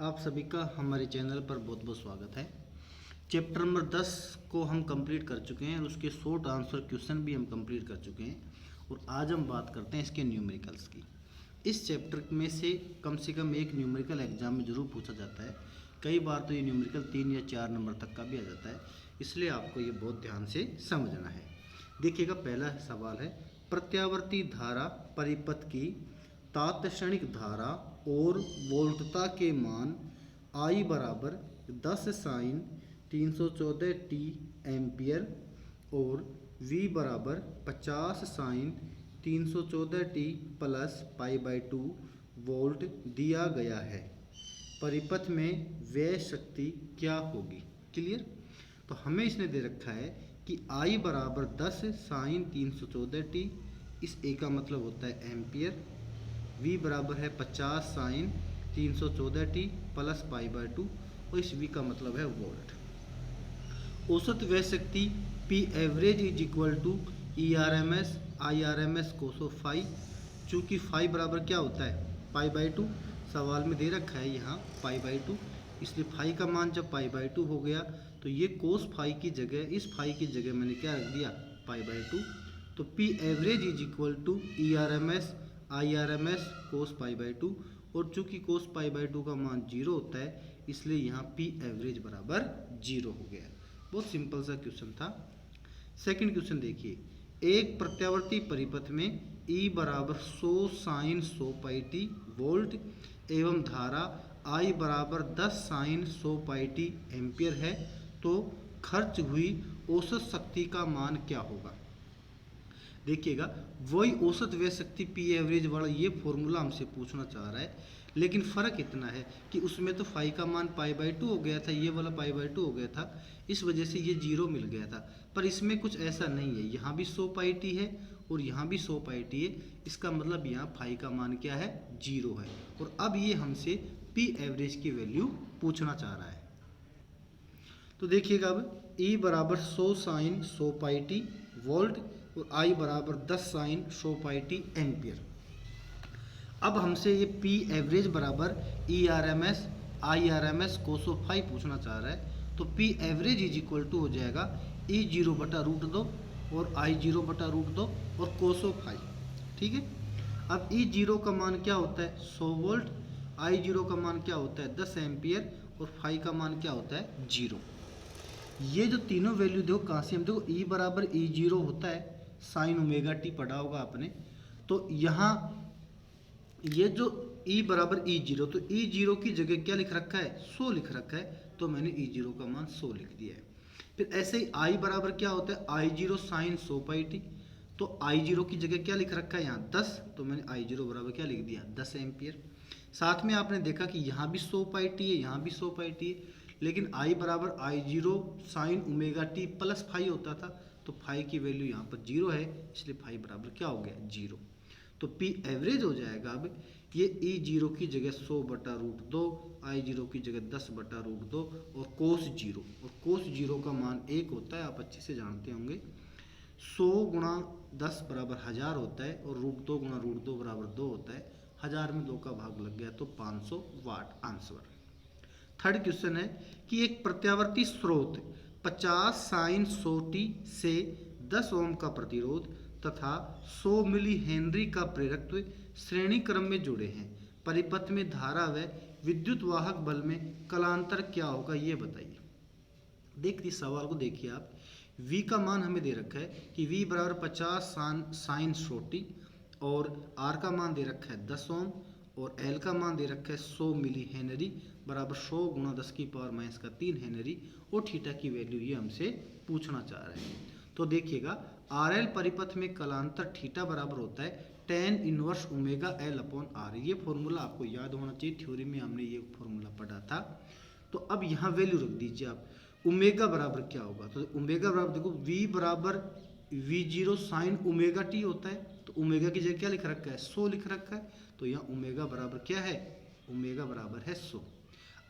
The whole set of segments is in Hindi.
आप सभी का हमारे चैनल पर बहुत बहुत स्वागत है। चैप्टर नंबर 10 को हम कंप्लीट कर चुके हैं और उसके शॉर्ट आंसर क्वेश्चन भी हम कंप्लीट कर चुके हैं और आज हम बात करते हैं इसके न्यूमेरिकल्स की। इस चैप्टर में से कम एक न्यूमेरिकल एग्जाम में ज़रूर पूछा जाता है। कई बार तो ये न्यूमेरिकल 3 या 4 नंबर तक का भी आ जाता है, इसलिए आपको ये बहुत ध्यान से समझना है। देखिएगा, पहला सवाल है, प्रत्यावर्ती धारा परिपथ की तात्क्षणिक धारा और वोल्टता के मान I बराबर 10 साइन 314 टी एम्पियर और V बराबर 50 साइन 314 टी प्लस पाई/2 वोल्ट दिया गया है। परिपथ में व्यय शक्ति क्या होगी? क्लियर। तो हमें इसने दे रखा है कि I बराबर 10 साइन 314 टी, इस A का मतलब होता है एम्पियर, V बराबर है 50 साइन 314 टी प्लस पाई/2 और इस V का मतलब है वोल्ट। औसत व्यय शक्ति P average is equal to ERMS IRMS cos phi. चूँकि फाई बराबर क्या होता है? पाई/2। सवाल में दे रखा है यहाँ पाई/2, इसलिए फाई का मान जब पाई/2 हो गया तो ये कोस फाई की जगह, इस फाई की जगह मैंने क्या रख दिया? पाई/2। तो P average is equal to ERMS IRMS cos पाई/2 और चूँकि कोस पाई/2 का मान 0 होता है इसलिए यहाँ P एवरेज बराबर 0 हो गया। बहुत सिंपल सा क्वेश्चन था। सेकंड क्वेश्चन देखिए, एक प्रत्यावर्ती परिपथ में E बराबर 100 साइन 100 पाई टी वोल्ट एवं धारा I बराबर 10 साइन 100 पाई टी एम्पियर है, तो खर्च हुई औसत शक्ति का मान क्या होगा? देखिएगा, वही औसत व्यय शक्ति P एवरेज वाला ये फॉर्मूला हमसे पूछना चाह रहा है, लेकिन फ़र्क इतना है कि उसमें तो फाई का मान पाई/2 हो गया था, ये वाला पाई/2 हो गया था, इस वजह से ये 0 मिल गया था। पर इसमें कुछ ऐसा नहीं है, यहाँ भी 100 पाई टी है और यहाँ भी 100 पाई टी है, इसका मतलब यहाँ फाई का मान क्या है? 0 है। और अब ये हमसे P एवरेज की वैल्यू पूछना चाह रहा है। तो देखिएगा, अब E बराबर 100 साइन 100 पाई टी वोल्ट और I बराबर 10 साइन 100 पाई टी एम्पियर। अब हमसे ये P एवरेज बराबर ERMS IRMS कोसो फाई पूछना चाह रहा है, तो P average is equal to हो जाएगा E0 बटा √2 और I0 बटा √2 और कोसो फाई। ठीक है। अब E0 का मान क्या होता है? 100 वोल्ट, I0 का मान क्या होता है? 10 एम्पियर और फाई का मान क्या होता है? 0। ये जो तीनों वैल्यू देखो कहाँ से हम देखो, E बराबर E0 होता है साइन ओमेगा टी, पढ़ा होगा आपने। तो यहाँ ये जो E बराबर E0, तो E0 की जगह क्या लिख रखा है? 100 लिख रखा है, तो मैंने E0 का मान 100 लिख दिया है। फिर ऐसे ही I बराबर क्या होता है? I0 साइन 100 पाई टी, तो I0 की जगह क्या लिख रखा है? यहाँ 10, तो मैंने I0 बराबर क्या लिख दिया? 10 एम्पियर। साथ में आपने देखा कि यहाँ भी 100 पाई टी है, यहाँ भी 100 पाई टी है, लेकिन I बराबर I0 sine omega T plus phi होता था, तो फाई की वैल्यू यहाँ पर 0 है, इसलिए फाई बराबर क्या हो गया? 0। तो P एवरेज हो जाएगा अब ये E0 की जगह 100 बटा √2, I0 की जगह 10 बटा √2 और कोस 0, और कोस 0 का मान 1 होता है, आप अच्छे से जानते होंगे। 100 गुणा 10 बराबर 1000 होता है और √2 गुणा √2 बराबर 2 होता है। 1000 में 2 का भाग लग गया तो 500 वाट आंसर। थर्ड क्वेश्चन है कि एक प्रत्यावर्ती स्रोत 50 साइन 100 टी से 10 ओम का प्रतिरोध तथा 100 मिली हेनरी का प्रेरकत्व श्रेणी क्रम में जुड़े हैं। परिपथ में धारा व विद्युत वाहक बल में कलांतर क्या होगा? ये बताइए। देखिए, सवाल को देखिए आप। V का मान हमें दे रखा है कि V बराबर 50 साइन 100 टी और R का मान दे रखा है 10 ओम और L का मान दे रखा है 100 मिली हेनरी बराबर 100 गुणा 10⁻³ हेनरी और थीटा की वैल्यू ये हमसे पूछना चाह रहे हैं। तो देखिएगा, RL परिपथ में कलांतर थीटा बराबर होता है tan inverse omega L upon R। ये फॉर्मूला आपको याद होना चाहिए, थ्योरी में हमने ये फॉर्मूला पढ़ा था। तो अब यहाँ वैल्यू रख दीजिए आप। ओमेगा बराबर क्या होगा? तो ओमेगा बराबर देखो, V बराबर V0 साइन ओमेगा टी होता है, तो ओमेगा की जगह क्या लिख रखा है? 100 लिख रखा है, तो यहाँ ओमेगा बराबर क्या है? ओमेगा बराबर है 100।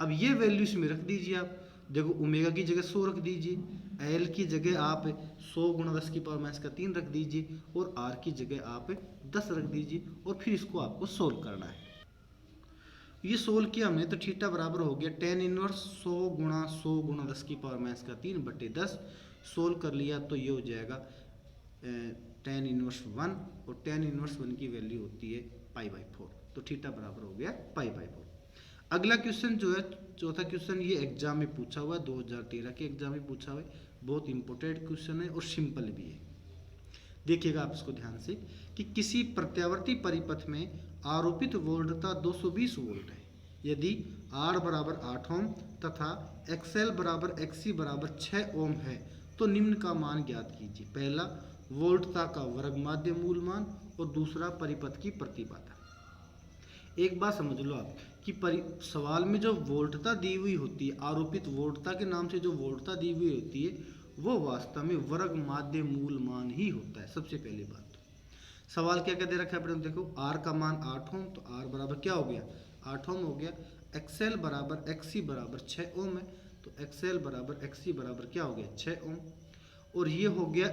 अब ये वैल्यू इसमें रख दीजिए आप। देखो, ओमेगा की जगह 100 रख दीजिए, एल की जगह आप 100 गुणा 10⁻³ रख दीजिए और आर की जगह आप 10 रख दीजिए और फिर इसको आपको सोल्व करना है। ये सोल्व किया हमने तो थीटा बराबर हो गया tan इनवर्स 100 गुणा 10 की पावर माइनस का 3 बटे 10। सोल्व कर लिया तो ये हो जाएगा tan इनवर्स 1 और tan इनवर्स 1 की वैल्यू होती है π/4। तो थीटा बराबर हो गया π/4। अगला क्वेश्चन जो है चौथा क्वेश्चन, ये एग्जाम में पूछा हुआ है, 2013 के एग्जाम में पूछा हुआ है। बहुत इंपॉर्टेंट क्वेश्चन है और सिंपल भी है। देखिएगा आप इसको ध्यान से कि किसी प्रत्यावर्ती परिपथ में आरोपित वोल्टता 220 वोल्ट है। यदि R बराबर 8 ओम तथा XL बराबर XC बराबर 6 ओम है तो निम्न का मान ज्ञात कीजिए। पहला वोल्टता का वर्ग माध्य मूल मान और दूसरा परिपथ की प्रतिबाधा। एक बात समझ लो आप कि सवाल में जो वोल्टता दी हुई होती है, आरोपित वोल्टता के नाम से जो वोल्टता दी हुई होती है वो वास्तव में वर्ग माध्य मूल मान ही होता है। सबसे पहली बात सवाल क्या क्या दे रखा है अपने, देखो R का मान 8 ओम, तो R बराबर क्या हो गया 8 ओम हो गया। XL बराबर XC बराबर 6 ओम है, तो XL बराबर XC बराबर क्या हो गया 6 ओम। और ये हो गया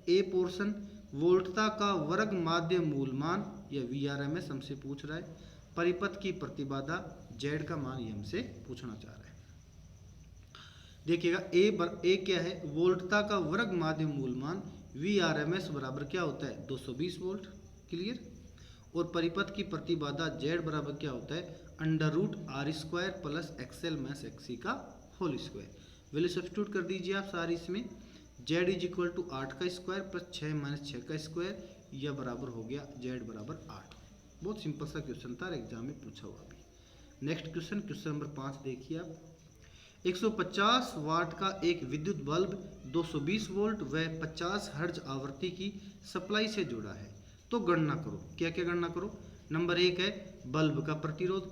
ए पोर्शन, वोल्टता का वर्ग माध्य मूल मान या VRMS हमसे पूछ रहा है। परिपथ की प्रतिबाधा Z का मान ये हमसे पूछना चाह रहा है। देखिएगा ए क्या है, वोल्टता का वर्ग माध्य मूल मान VRMS बराबर क्या होता है 220 वोल्ट, क्लियर। और परिपथ की प्रतिबाधा Z बराबर क्या होता है √R² plus XL minus XC का होल स्क्वायर। वैल्यू सब्स्टिट्यूट कर दीजिए आप सारी इसमें। Z इज इक्वल टू 8 का स्क्वायर प्लस 6 माइनस 6 का स्क्वायर, यह बराबर हो गया Z बराबर 8। बहुत सिंपल सा क्वेश्चन था, एग्जाम में पूछा हुआ भी। नेक्स्ट क्वेश्चन, क्वेश्चन नंबर 5 देखिए आप। 150 वाट का एक विद्युत बल्ब 220 वोल्ट व 50 हर्ट्ज आवृत्ति की सप्लाई से जुड़ा है, तो गणना करो। क्या क्या गणना करो, नंबर 1 है बल्ब का प्रतिरोध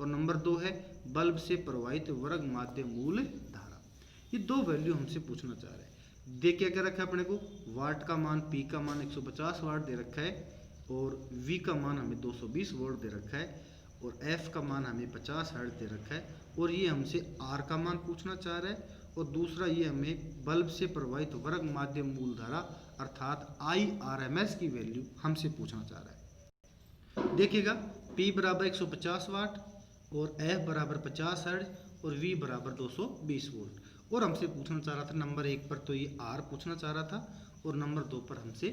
और नंबर 2 है बल्ब से प्रवाहित वर्ग माध्य मूल धारा। ये दो वैल्यू हमसे पूछना चाह रहे हैं। देख क्या क्या रखा है अपने को, वाट का मान P का मान 150 वाट दे रखा है और V का मान हमें 220 वोल्ट दे रखा है और F का मान हमें 50 हर्ट्ज दे रखा है और ये हमसे R का मान पूछना चाह रहा है और दूसरा ये हमें बल्ब से प्रवाहित वर्ग माध्य मूल धारा अर्थात IRMS की वैल्यू हमसे पूछना चाह रहा है। देखिएगा P बराबर 150 वाट और F बराबर 50 हर्ट्ज और V बराबर 220 वोल्ट और हमसे पूछना चाह रहा था नंबर 1 पर तो ये R पूछना चाह रहा था और नंबर 2 पर हमसे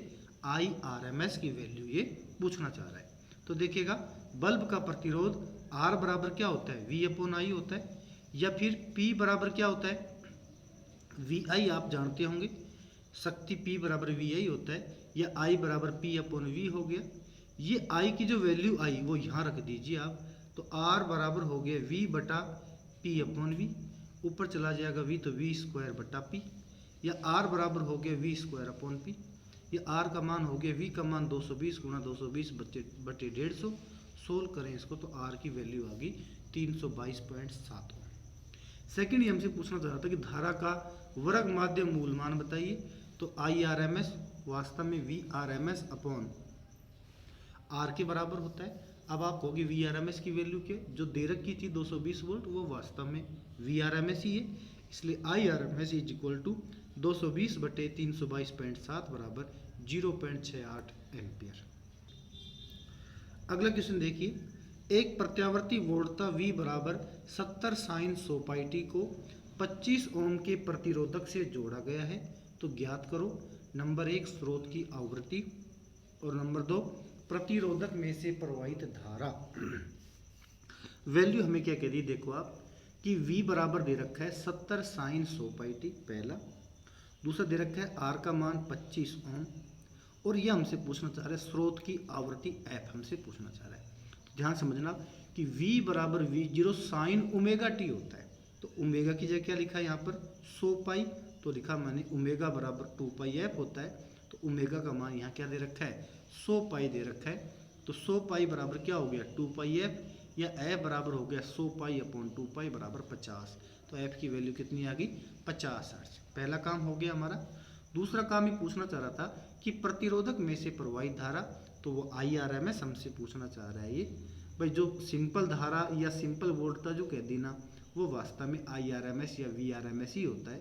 IRMS की वैल्यू ये पूछना चाह रहा है। तो देखिएगा बल्ब का प्रतिरोध R बराबर क्या होता है V/I होता है, या फिर P बराबर क्या होता है VI, आप जानते होंगे शक्ति P बराबर VI होता है, या I बराबर P/V हो गया। ये I की जो वैल्यू आई वो यहाँ रख दीजिए आप, तो R बराबर हो गया V/P/V, ऊपर चला जाएगा V तो V²/P, या R बराबर हो गया V²/P। ये R का मान हो गया V का मान 220 गुणा 220 बटे 150। सोल्व करें इसको तो R की वैल्यू आ गई 322.7। सेकेंड ये हमसे पूछना चाह रहा था कि धारा का वर्ग माध्य मूल मान बताइए, तो IRMS वास्तव में VRMS अपॉन R के बराबर होता है। अब आप कहोगे VRMS की वैल्यू क्या, जो दे रखी थी 220 वोल्ट वो वास्तव में VRMS ही है, इसलिए IRMS इज इक्वल टू 220 बटे 322.7 बराबर 0.68 एम्पियर। अगला क्वेश्चन देखिए, एक प्रत्यावर्ती वोल्टता V बराबर 70 sin 100πt को 25 ओम के प्रतिरोधक से जोड़ा गया है, तो ज्ञात करो। नंबर 1 स्रोत की आवृत्ति और नंबर 2 प्रतिरोधक में से प्रवाहित धारा। वैल्यू हमें क्या कह दी, देखो आप कि V बराबर दे रखा है 70 sin 100πt पहला, दूसरा दे रखा है R का मान 25 ओम और ये हमसे पूछना चाह रहा है स्रोत की आवृत्ति F हमसे पूछना चाह रहा है। ध्यान समझना कि V बराबर V0 sin ω/t होता है, तो ओमेगा की जगह क्या लिखा है यहाँ पर 100π, तो लिखा मैंने ओमेगा बराबर 2πf होता है, तो ओमेगा का मान यहाँ क्या दे रखा है 100π दे रखा है, तो 100π बराबर क्या हो गया 2πf, या F बराबर हो गया 100π/2π बराबर 50, तो F की वैल्यू कितनी आ गई 50 हर्ट्ज। पहला काम हो गया हमारा। दूसरा काम ही पूछना चाह रहा था कि प्रतिरोधक में से प्रवाहित धारा, तो वो IRMS हमसे पूछना चाह रहा है। ये भाई जो सिंपल धारा या सिंपल वोल्टता जो कह दी ना वो वास्तव में IRMS या VRMS ही होता है,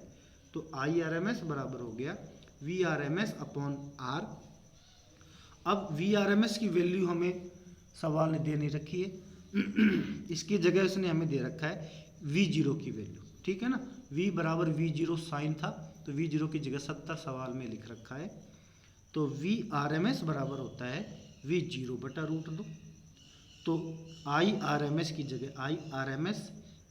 तो IRMS बराबर हो गया VRMS अपॉन R। अब VRMS की वैल्यू हमें सवाल ने दे नहीं रखी है, इसकी जगह उसने हमें दे रखा है V0 की वैल्यू, ठीक है ना। V बराबर V0 साइन था, तो V0 की जगह 70 सवाल में लिख रखा है। तो VRMS बराबर होता है V0 बटा रूट 2। तो IRMS की जगह IRMS,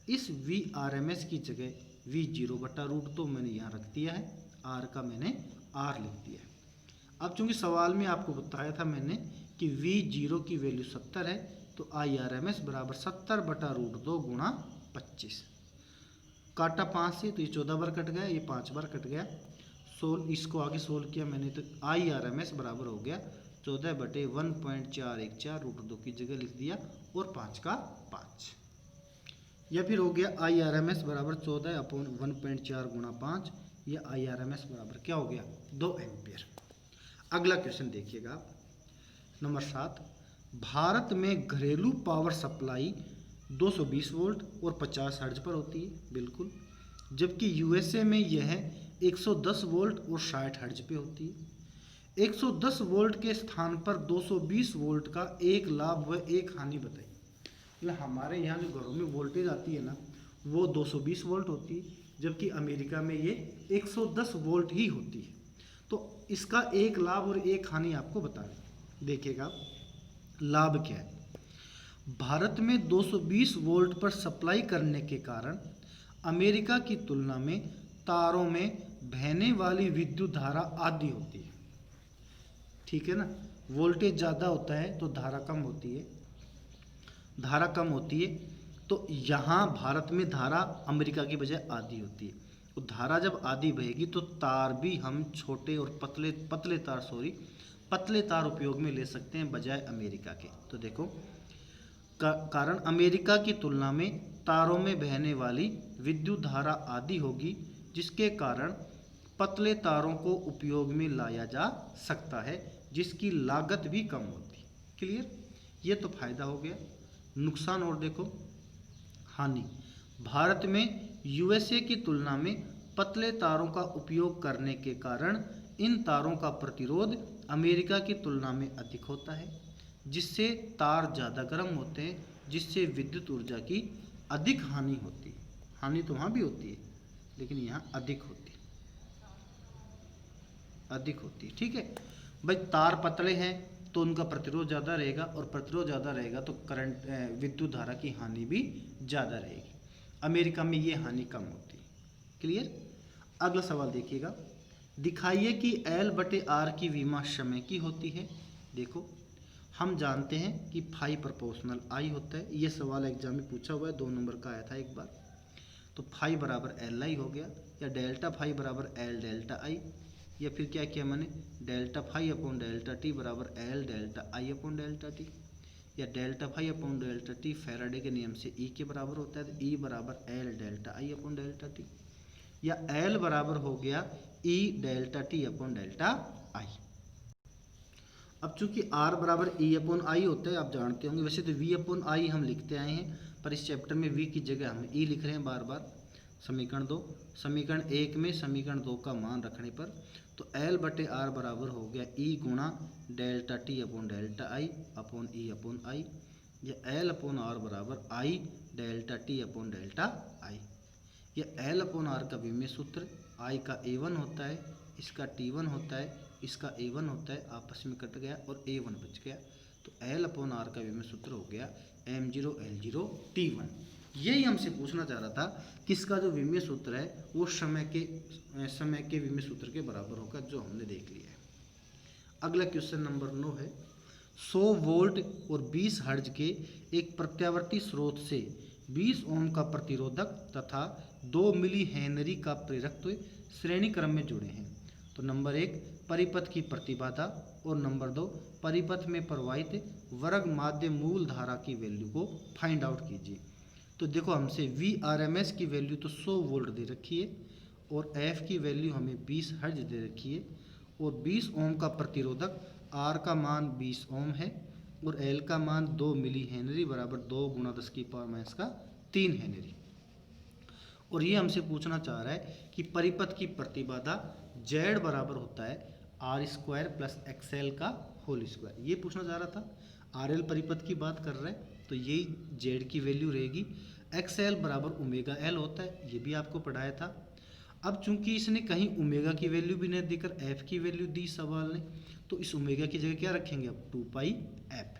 इस VRMS की जगह V0 बटा रूट 2 मैंने यहाँ रख दिया है, R का मैंने R लिख दिया है। अब चूंकि सवाल में आपको बताया था मैंने कि V0 की वैल्यू 70 है, तो IRMS बराबर 70 बटा रूट 2 गुणा 25। काटा 5 से, तो ये 14 बार कट गया, ये 5 बार कट गया। इसको आगे सोल्व किया मैंने, तो IRMS बराबर हो गया 14 बटे 1.414, रूट 2 की जगह लिख दिया और 5 का 5। या फिर हो गया IRMS बराबर 14 अपॉन 1.4 गुणा 5, या IRMS बराबर क्या हो गया 2 एम्पियर। अगला क्वेश्चन देखिएगा, नंबर 7। भारत में घरेलू पावर सप्लाई 220 वोल्ट और 50 हर्ट्ज पर होती है, बिल्कुल, जबकि USA में यह 110 वोल्ट और 60 हर्ट्ज पे होती है। 110 वोल्ट के स्थान पर 220 वोल्ट का एक लाभ व एक हानि बताइए। मतलब हमारे यहाँ जो घरों में वोल्टेज आती है ना, वो 220 वोल्ट होती है, जबकि अमेरिका में ये 110 वोल्ट ही होती है। तो इसका एक लाभ और एक हानि आपको बता दें। देखिएगा लाभ क्या है। भारत में 220 वोल्ट पर सप्लाई करने के कारण अमेरिका की तुलना में तारों में बहने वाली विद्युत धारा आधी होती है, ठीक है ना। वोल्टेज ज़्यादा होता है तो धारा कम होती है, धारा कम होती है। तो यहाँ भारत में धारा अमेरिका की बजाय आधी होती है। तो धारा जब आधी बहेगी तो तार भी हम छोटे और पतले तार उपयोग में ले सकते हैं बजाय अमेरिका के। तो देखो कारण अमेरिका की तुलना में तारों में बहने वाली विद्युत धारा आधी होगी, जिसके कारण पतले तारों को उपयोग में लाया जा सकता है, जिसकी लागत भी कम होती है। क्लियर, ये तो फायदा हो गया। नुकसान और देखो, हानि। भारत में USA की तुलना में पतले तारों का उपयोग करने के कारण इन तारों का प्रतिरोध अमेरिका की तुलना में अधिक होता है, जिससे तार ज़्यादा गर्म होते हैं, जिससे विद्युत ऊर्जा की अधिक हानि होती है। हानि तो वहाँ भी होती है, लेकिन यहाँ अधिक होती है, ठीक है भाई। तार पतले हैं तो उनका प्रतिरोध ज़्यादा रहेगा, और प्रतिरोध ज़्यादा रहेगा तो करंट विद्युत धारा की हानि भी ज़्यादा रहेगी। अमेरिका में ये हानि कम होती है। क्लियर। अगला सवाल देखिएगा, दिखाइए कि L/R की विमा समय की होती है। देखो हम जानते हैं कि फाई प्रोपोर्शनल I होता है। ये सवाल एग्जाम में पूछा हुआ है, 2 नंबर का आया था एक बार। तो फाई बराबर LI हो गया, या डेल्टा फाई बराबर L डेल्टा I, या फिर क्या किया मैंने, delta phi upon delta T बराबर L delta I upon delta T, या delta phi upon delta T Faraday के नियम से E के बराबर होता है, तो E बराबर L delta I upon delta T, या L बराबर हो गया E delta T upon delta I। अब चूंकि R बराबर E अपॉन I होता है, आप जानते होंगे। वैसे तो V अपॉन I हम लिखते आए हैं, पर इस चैप्टर में V की जगह हम E लिख रहे हैं बार बार। समीकरण 2, समीकरण 1 में समीकरण 2 का मान रखने पर तो L/R बराबर हो गया E गुणा delta T upon delta I upon E upon I, या L अपॉन R बराबर I delta T upon delta I, या L अपॉन R का विमेय सूत्र I का A1 होता है, इसका T1 होता है, इसका A1 होता है, आपस में कट गया और A1 बच गया। तो L अपॉन R का विमेय सूत्र हो गया M0 L0 T1। यही हमसे पूछना चाह रहा था, किसका जो विमेय सूत्र है वो समय के विमेय सूत्र के बराबर होगा, जो हमने देख लिया है। अगला क्वेश्चन नंबर 9 है, 100 वोल्ट और 20 हर्ट्ज के एक प्रत्यावर्ती स्रोत से 20 ओम का प्रतिरोधक तथा 2 मिली हेनरी का प्रेरकत्व श्रेणी क्रम में जुड़े हैं। तो नंबर 1 परिपथ की प्रतिबाधा, और नंबर 2 परिपथ में प्रवाहित वर्ग माध्य मूल धारा की वैल्यू को फाइंड आउट कीजिए। तो देखो हमसे VRMS की वैल्यू तो 100 वोल्ट दे रखी है, और F की वैल्यू हमें 20 हर्ट्ज दे रखी है, और 20 ओम का प्रतिरोधक R का मान 20 ओम है, और L का मान 2 मिली हेनरी बराबर 2 गुणा 10 की पावर का 3 हेनरी। और ये हमसे पूछना चाह रहा है कि परिपथ की प्रतिबाधा Z बराबर होता है R² प्लस XL का होल स्क्वायर। ये पूछना चाह रहा था। RL परिपथ की बात कर रहे हैं, तो यही जेड की वैल्यू रहेगी। एक्स एल बराबर ओमेगा एल होता है, ये भी आपको पढ़ाया था। अब चूंकि इसने कहीं ओमेगा की वैल्यू भी नहीं देकर एफ की वैल्यू दी सवाल ने, तो इस ओमेगा की जगह क्या रखेंगे अब 2 पाई एफ,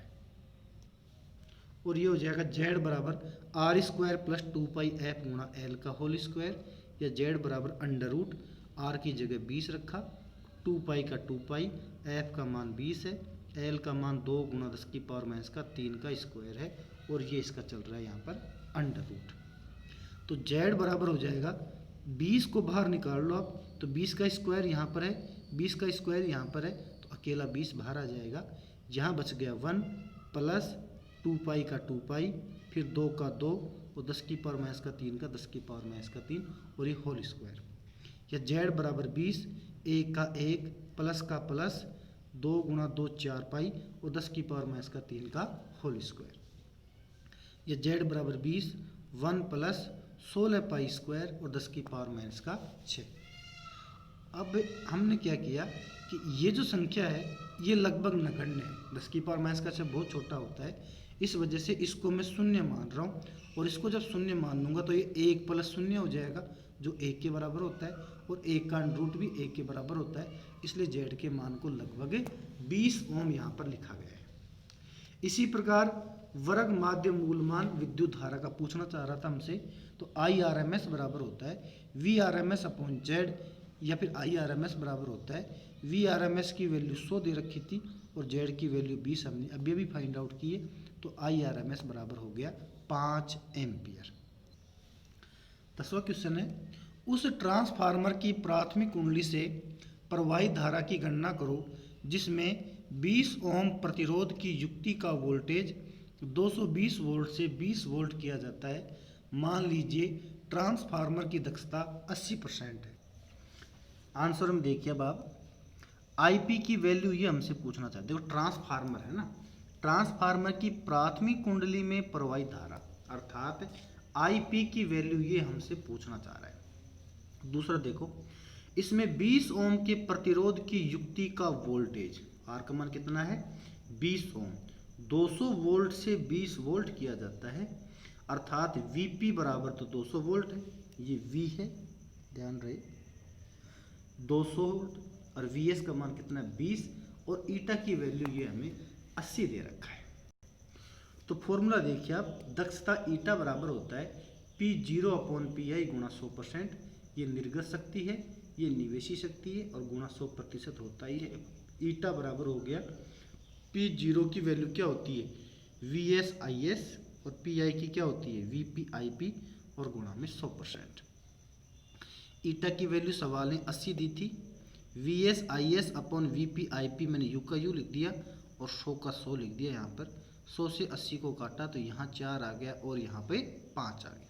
और ये हो जाएगा जेड बराबर R square plus 2 pi F गुणा एल का होल स्क्वायर, या जेड बराबर अंडर रूट आर की जगह 20 रखा, 2 पाई का 2 पाई, एफ का मान 20 है, एल का मान 2 गुणा 10 की पावर माइनस का 3 का स्क्वायर है, और ये इसका चल रहा है यहाँ पर अंडर रूट। तो जेड बराबर हो जाएगा 20 को बाहर निकाल लो आप, तो 20 का स्क्वायर यहाँ पर है, 20 का स्क्वायर यहाँ पर है, तो अकेला 20 बाहर आ जाएगा। यहाँ बच गया 1 प्लस 2 पाई का 2 पाई, फिर 2 का 2, और 10 की पावर माइनस का 3 का 10 की पावर माइनस का 3, और ये होल स्क्वायर। या जेड बराबर 20, 1 का 1 प्लस का प्लस 2 गुणा 2 4 पाई, और 10 की पावर माइनस का 3 का होल स्क्वायर। या जेड बराबर 20, 1 प्लस 16 पाई स्क्वायर, और 10 की पावर माइनस का 6। अब हमने क्या किया कि ये जो संख्या है ये लगभग नगण्य है, 10 की पावर माइनस का 6 बहुत छोटा होता है, इस वजह से इसको मैं शून्य मान रहा हूँ, और इसको जब शून्य मान लूँगा तो ये 1 प्लस शून्य हो जाएगा जो 1 के बराबर होता है, और 1 का अंडर रूट भी 1 के बराबर होता है, इसलिए जेड के मान को लगभग 20 ओम यहाँ पर लिखा गया है। इसी प्रकार वर्ग माध्य मूलमान विद्युत धारा का पूछना चाह रहा था हमसे, तो आई आर एम एस बराबर होता है V R M S upon Z, या फिर आई आर एम एस बराबर होता है वी आर एम एस की वैल्यू 100 दे रखी थी और जेड की वैल्यू 20 हमने अभी भी फाइंड आउट की है, तो आई आर एम एस बराबर हो गया 5 एम्पियर। 10वां क्वेश्चन है, उस ट्रांसफार्मर की प्राथमिक कुंडली से प्रवाहित धारा की गणना करो जिसमें 20 ओम प्रतिरोध की युक्ति का वोल्टेज 220 वोल्ट से 20 वोल्ट किया जाता है। मान लीजिए ट्रांसफार्मर की दक्षता 80% है। आंसर में देखिए अब आप आईपी की वैल्यू ये हमसे पूछना चाहते हो, ट्रांसफार्मर है ना, ट्रांसफार्मर की प्राथमिक कुंडली में प्रवाहित धारा अर्थात आईपी की वैल्यू ये हमसे पूछना चाह रहा है। दूसरा देखो, इसमें 20 ओम के प्रतिरोध की युक्ति का वोल्टेज आर का मान कितना है 20 ओम, 200 वोल्ट से 20 वोल्ट किया जाता है, अर्थात वीपी बराबर तो 200 वोल्ट है, ये वी है ध्यान रहे 200 और वीएस का मान कितना है 20, और ईटा की वैल्यू ये हमें 80 दे रखा है। तो फॉर्मूला देखिए आप, दक्षता ईटा बराबर होता है P0 अपॉन PI गुणा 100%, ये निर्गत शक्ति है, ये निवेशी शक्ति है, और गुणा 100% होता ही है। ईटा बराबर हो गया P0 की वैल्यू क्या होती है VSIS, और PI की क्या होती है VPIP, और गुणा में 100%। ईटा की वैल्यू सवाल ने 80 दी थी, VSIS अपॉन VPIP मैंने U का U लिख दिया और 100 का 100 लिख दिया। यहाँ पर 100 से 80 को काटा तो यहाँ 4 आ गया और यहाँ पे 5 आ गया।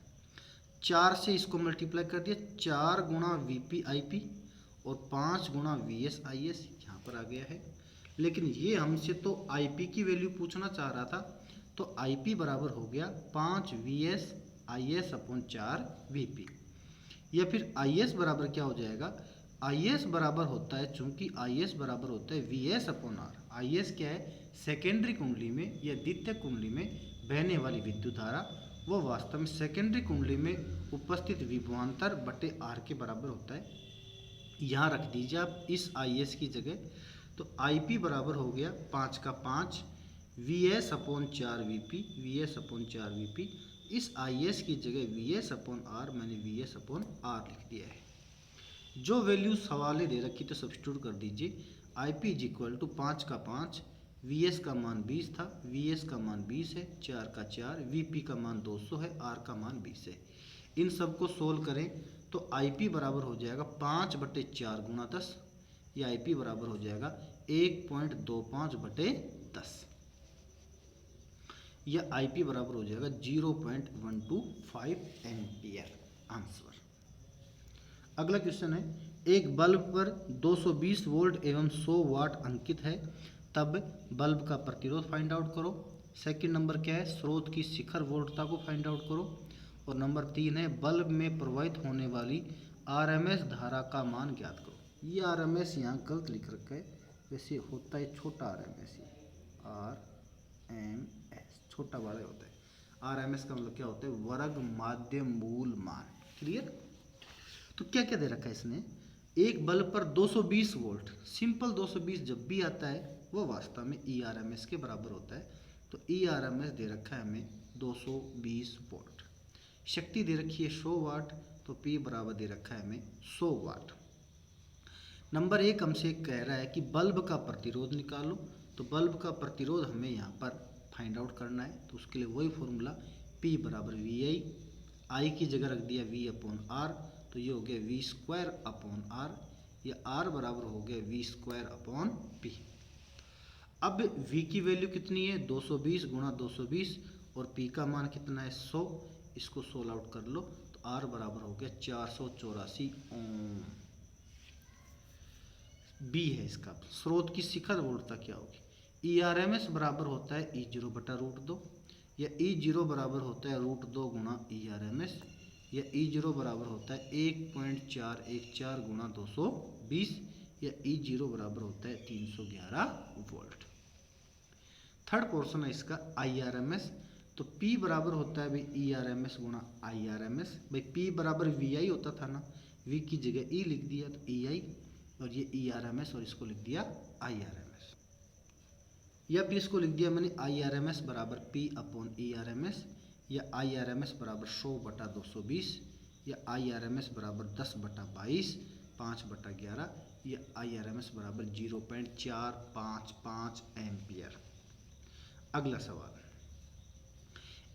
4 से इसको मल्टीप्लाई कर दिया, 4 गुणा VPIP और 5 गुणा VSIS यहाँ पर आ गया है। लेकिन ये हमसे तो IP की वैल्यू पूछना चाह रहा था, तो IP बराबर हो गया 5 VSIS अपॉन 4 VP, या फिर IS बराबर क्या हो जाएगा, IS बराबर होता है, चूंकि IS बराबर होता है VS अपॉन R। IS क्या है, सेकेंडरी कुंडली में या द्वितीय कुंडली में बहने वाली विद्युत धारा, वो वास्तव में सेकेंडरी कुंडली में उपस्थित विभवांतर बटे R के बराबर होता है। यहाँ रख दीजिए आप इस IS की जगह, तो IP बराबर हो गया 5 का 5 VS upon 4 VP, VS upon 4 VP। इस IS की जगह VS अपॉन R मैंने VS अपॉन R लिख दिया है। जो वैल्यू सवाल ने दे रखी तो सब्स्टिट्यूट कर दीजिए। IP इज इक्वल टू 5 का 5, VS का मान 20 था, VS का मान 20 है, 4 का 4, VP का मान 200 है, R का मान 20 है। इन सब को सोल्व करें तो IP बराबर हो जाएगा 5 बटे 4 गुणा 10, या IP बराबर हो जाएगा 1.25 बटे 10, या IP बराबर हो जाएगा 0.125 एम्पियर। आंसर। अगला क्वेश्चन है, एक बल्ब पर 220 वोल्ट एवं 100 वाट अंकित है, तब बल्ब का प्रतिरोध फाइंड आउट करो। सेकंड नंबर क्या है, स्रोत की शिखर वोल्टता को फाइंड आउट करो। और नंबर 3 है, बल्ब में प्रवाहित होने वाली RMS धारा का मान ज्ञात करो। ये RMS यहाँ गलत लिख रखा है, वैसे होता है छोटा RMS, RMS छोटा बड़ा होता है। RMS का मतलब क्या होता है, वर्ग माध्य मूल मान। क्लियर। तो क्या क्या दे रखा है इसने, एक बल्ब पर 220 वोल्ट, सिंपल 220 जब भी आता है वो वास्तव में ERMS के बराबर होता है। तो ERMS दे रखा है हमें 220 वोल्ट। शक्ति दे रखी है 100 वाट, तो P बराबर दे रखा है हमें 100 वाट। नंबर 1 हमसे कह रहा है कि बल्ब का प्रतिरोध निकालो। तो बल्ब का प्रतिरोध हमें यहाँ पर फाइंड आउट करना है, तो उसके लिए वही फॉर्मूला P बराबर VI, I की जगह रख दिया V/R, तो ये हो गया V²/R, या R बराबर हो गया V²/P। अब V की वैल्यू कितनी है, 220 गुणा 220, और P का मान कितना है 100, इसको सोल्व आउट कर लो, तो R बराबर हो गया 484 ओम। B है इसका। स्रोत की शिखर वोल्टता क्या होगी, ERMS बराबर होता है E0 बटा √2, या E0 बराबर होता है √2 गुणा ERMS, या E0 बराबर होता है 1.414 गुणा 220, या E0 बराबर होता है 311 वोल्ट। थर्ड पोर्शन है इसका IRMS। तो P बराबर होता है भाई ERMS गुणा IRMS। भाई P बराबर VI होता था ना, V की जगह E लिख दिया तो EI, और ये ERMS, और इसको लिख दिया IRMS, या फिर इसको लिख दिया मैंने IRMS बराबर P/ERMS, या IRMS बराबर 100 बटा 220, या IRMS बराबर 10/22, 5/11, या IRMS बराबर 0.455 एम्पियर। अगला सवाल,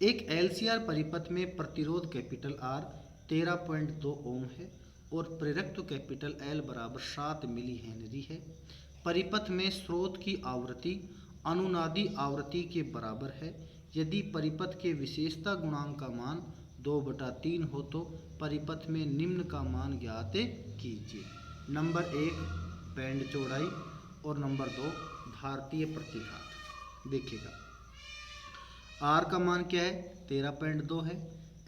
एक LCR परिपथ में प्रतिरोध कैपिटल R 13.2 ओम है और प्रेरकत्व कैपिटल L बराबर 7 मिली हेनरी है। परिपथ में स्रोत की आवृत्ति अनुनादी आवृत्ति के बराबर है। यदि परिपथ के विशेषता गुणांक का मान 2/3 हो तो परिपथ में निम्न का मान ज्ञात कीजिए। नंबर 1 बैंड चौड़ाई, और नंबर 2 धारतीय प्रतिघात। देखिएगा R का मान क्या है 13.2 है,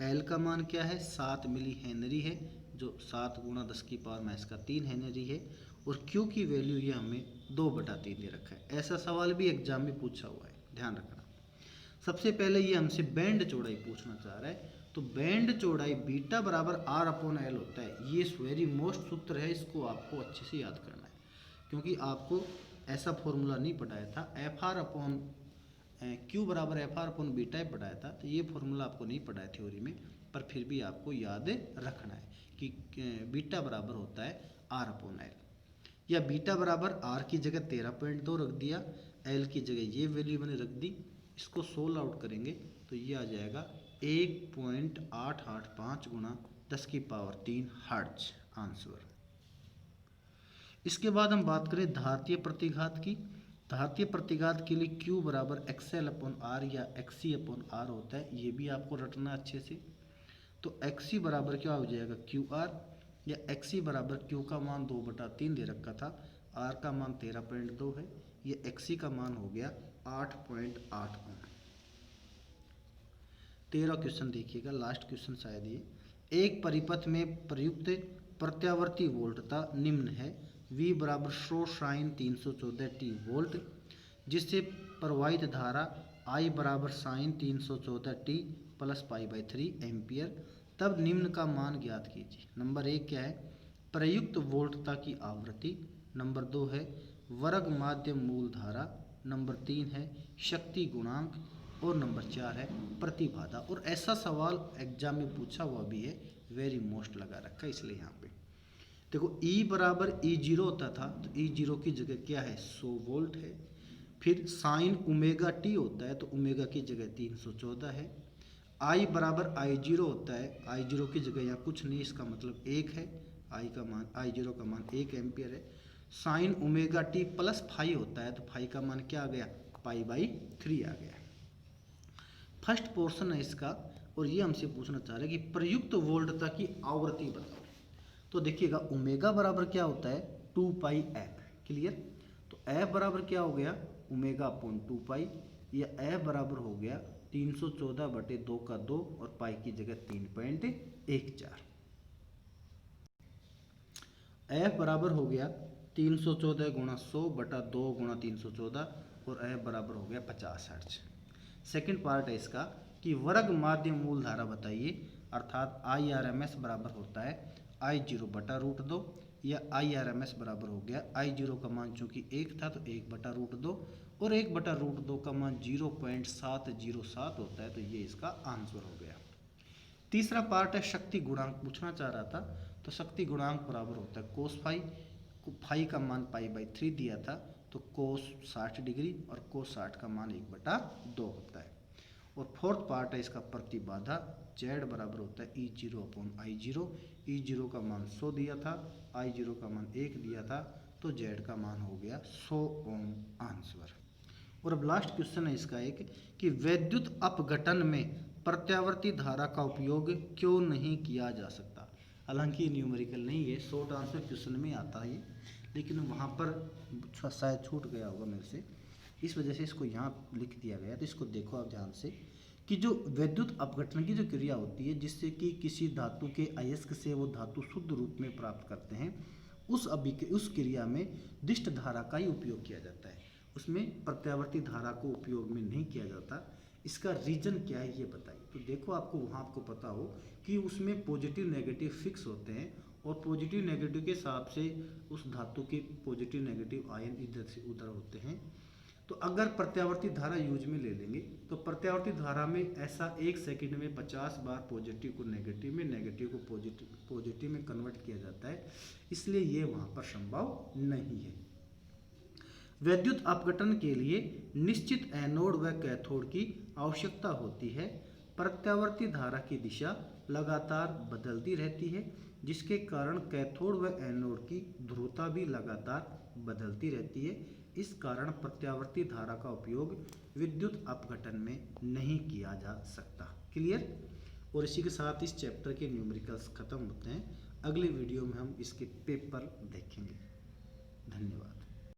L का मान क्या है 7 मिली हेनरी है, जो 7 गुणा 10⁻³ हेनरी है, और Q की वैल्यू ये हमें 2/3 दे रखा है। ऐसा सवाल भी एग्जाम में पूछा हुआ है, ध्यान रखना। सबसे पहले ये हमसे बैंड चौड़ाई पूछना चाह रहा है, तो बैंड चौड़ाई बीटा बराबर R/L होता है। ये वेरी मोस्ट सूत्र है, इसको आपको अच्छे से याद करना है, क्योंकि आपको ऐसा फॉर्मूला नहीं पढ़ाया था। Q बराबर FR/β पढ़ाया था, तो ये फॉर्मूला आपको नहीं पढ़ाया थ्योरी में, पर फिर भी आपको याद रखना है कि बीटा बराबर होता है R/L, या बीटा बराबर R की जगह 13.2 रख दिया, L की जगह ये वैल्यू मैंने रख दी। इसको सोल्व आउट करेंगे तो ये आ जाएगा 1.885 गुणा 10⁻³ हर्ट्ज आंसर। इसके बाद हम बात करें धारतीय प्रतिघात की। धारतीय प्रतिघात के लिए Q बराबर XL/R या XC/R होता है, ये भी आपको रटना अच्छे से। तो XC बराबर क्या हो जाएगा QR, या XC बराबर Q का मान 2/3 दे रखा था, R का मान 13.2 है, ये XC का मान हो गया 8.8 ओम। 13 क्वेश्चन देखिएगा, लास्ट क्वेश्चन शायद ये। एक परिपथ में प्रयुक्त प्रत्यावर्ती वोल्टता निम्न है, V बराबर 100 sin 314t वोल्ट, जिससे प्रवाहित धारा I बराबर sin 314t प्लस π/3 एम्पियर, तब निम्न का मान ज्ञात कीजिए। नंबर 1 क्या है प्रयुक्त वोल्टता की आवृत्ति, नंबर 2 है वर्ग माध्य मूल धारा, नंबर 3 है शक्ति गुणांक, और नंबर 4 है प्रतिबाधा। और ऐसा सवाल एग्जाम में पूछा हुआ भी है, वेरी मोस्ट लगा रखा है, इसलिए यहाँ पे देखो E बराबर E0 होता था, तो E0 की जगह क्या है 100 वोल्ट है। फिर साइन ω/t होता है, तो ओमेगा की जगह 314 है। I बराबर I0 होता है, I0 की जगह यहाँ कुछ नहीं, इसका मतलब 1 है, I0 का मान 1 एम्पियर है। साइन ω/t प्लस फाई होता है, तो फाई का मान क्या आ गया π/3 आ गया। फर्स्ट पोर्शन है इसका, और ये हमसे पूछना चाह रहे हैं कि प्रयुक्त वोल्टता की आवृत्ति बताओ। तो देखिएगा ओमेगा बराबर क्या होता है 2πf, क्लियर। तो f बराबर क्या हो गया ω/2π, या f बराबर हो गया 314/2 का 2, और पाई की जगह 3.14। f बराबर हो गया 314 गुणा 100/2 गुणा 314, और f बराबर हो गया 50 हर्ट्ज। सेकंड पार्ट है इसका कि वर्ग माध्य मूल धारा बताइए, अर्थात IRMS बराबर होता है I0 बटा रूट 2, या IRMS बराबर हो गया I0 का मान चूंकि 1 था तो 1 बटा रूट 2, और 1 बटा रूट 2 का मान 0.707 होता है, तो ये इसका आंसर हो गया। तीसरा पार्ट है शक्ति गुणांक पूछना चाह रहा था, तो शक्ति गुणांक बराबर होता है कोस फाई, फाई का मान पाई/3 दिया था तो कोस 60 डिग्री और कोस 60 का मान 1/2 होता है। और फोर्थ पार्ट है इसका प्रतिबाधा, जेड बराबर होता है E0/I0, E0 का मान 100 दिया था, I0 का मान 1 दिया था, तो जेड का मान हो गया 100 ओम आंसर। और अब लास्ट क्वेश्चन है इसका एक कि वैद्युत अपघटन में प्रत्यावर्ती धारा का उपयोग क्यों नहीं किया जा सकता। हालांकि न्यूमेरिकल नहीं है, शॉर्ट आंसर क्वेश्चन में आता है, लेकिन वहाँ पर शायद छूट गया होगा मेरे से, इस वजह से इसको यहाँ लिख दिया गया। तो इसको देखो आप ध्यान से कि जो वैद्युत अपघटन की जो क्रिया होती है जिससे कि किसी धातु के अयस्क से वो धातु शुद्ध रूप में प्राप्त करते हैं, उस क्रिया में दिष्ट धारा का ही उपयोग किया जाता है, उसमें प्रत्यावर्ती धारा को उपयोग में नहीं किया जाता। इसका रीजन क्या है ये बताइए। तो देखो आपको वहाँ आपको पता हो कि उसमें पॉजिटिव नेगेटिव फिक्स होते हैं, और पॉजिटिव नेगेटिव के हिसाब से उस धातु के पॉजिटिव नेगेटिव आयन इधर से उधर होते हैं। तो अगर प्रत्यावर्ती धारा यूज में ले लेंगे तो प्रत्यावर्ती धारा में ऐसा 1 सेकंड में 50 बार पॉजिटिव को नेगेटिव में, नेगेटिव को पॉजिटिव में कन्वर्ट किया जाता है, इसलिए ये वहाँ पर संभव नहीं है। वैद्युत अपघटन के लिए निश्चित एनोड व कैथोड की आवश्यकता होती है। प्रत्यावर्ती धारा की दिशा लगातार बदलती रहती है, जिसके कारण कैथोड व एनोड की ध्रुवता भी लगातार बदलती रहती है। इस कारण प्रत्यावर्ती धारा का उपयोग विद्युत अपघटन में नहीं किया जा सकता। क्लियर। और इसी के साथ इस चैप्टर के न्यूमेरिकल्स खत्म होते हैं। अगले वीडियो में हम इसके पेपर देखेंगे।